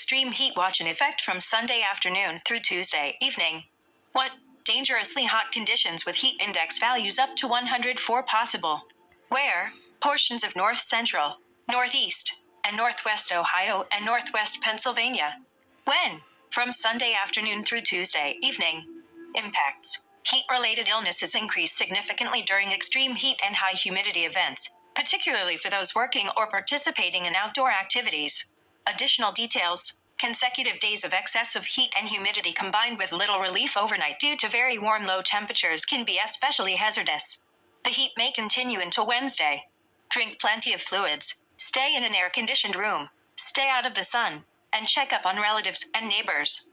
extreme heat watch in effect from Sunday afternoon through Tuesday evening. What? Dangerously hot conditions with heat index values up to 104 possible. Where? Portions of north central, northeast, and northwest Ohio and northwest Pennsylvania. When? From Sunday afternoon through Tuesday evening. Impacts. Heat-related illnesses increase significantly during extreme heat and high humidity events, particularly for those working or participating in outdoor activities. Additional details. Consecutive days of excessive heat and humidity combined with little relief overnight due to very warm low temperatures can be especially hazardous. The heat may continue until Wednesday. Drink plenty of fluids, stay in an air-conditioned room, stay out of the sun, and check up on relatives and neighbors.